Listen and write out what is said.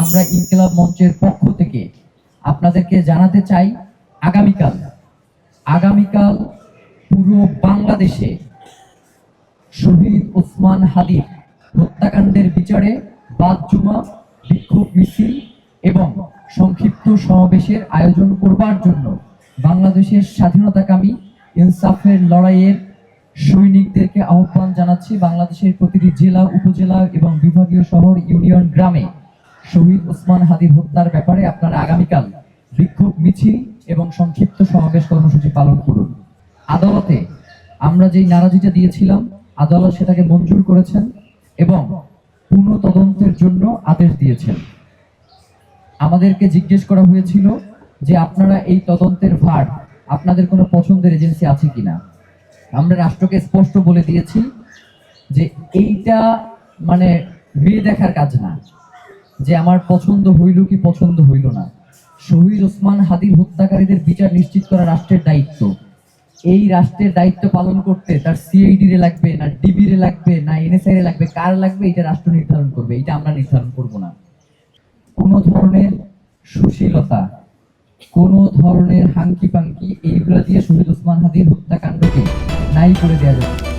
আমরা ইনকিলাব মঞ্চের পক্ষ থেকে আপনাদেরকে জানাতে চাই, আগামীকাল পুরো বাংলাদেশে শহীদ ওসমান হাদির হত্যাকাণ্ডের বিচারে বাদ জুমা, বিক্ষোভ মিছিল এবং সংক্ষিপ্ত সমাবেশের আয়োজন করবার জন্য বাংলাদেশের স্বাধীনতাকামী ইনসাফের লড়াইয়ের সৈনিকদেরকে আহ্বান জানাচ্ছি। বাংলাদেশের প্রতিটি জেলা, উপজেলা এবং বিভাগীয় শহর, ইউনিয়ন, গ্রামে শহীদ ওসমান হাদির হত্যার ব্যাপারে আপনারা আগামীকাল বিক্ষোভ মিছিল এবং সংক্ষিপ্ত সমাবেশ কর্মসূচি পালন করুন। আদালতে আমরা যেই নারাজিটা দিয়েছিলাম, আদালত সেটাকে মঞ্জুর করেছেন এবং পুনঃ তদন্তের জন্য আদেশ দিয়েছেন। আমাদেরকে জিজ্ঞেস করা হয়েছিল যে আপনারা এই তদন্তের ভার আপনাদের কোনো পছন্দের এজেন্সি আছে কিনা। আমরা রাষ্ট্রকে স্পষ্ট বলে দিয়েছি যে এইটা মানে মেয়ে দেখার কাজ না, যে আমার পছন্দ হইল কি পছন্দ হইল না। শহীদ ওসমান হাদির হত্যাকারীদের বিচার নিশ্চিত করা রাষ্ট্রের দায়িত্ব। এই রাষ্ট্রের দায়িত্ব পালন করতে তার সিআইডি রে লাগবে না, ডিবি রে লাগবে না, এনএসআই রে লাগবে, কার লাগবে এটা রাষ্ট্র নির্ধারণ করবে, এটা আমরা নির্ধারণ করব না। কোনো ধরনের সুশীলতা, কোনো ধরনের হাঙ্কি পাঙ্কি এইগুলা দিয়ে শহীদ ওসমান হাদির হত্যাকাণ্ডকে নাই করে দেওয়া যাবে।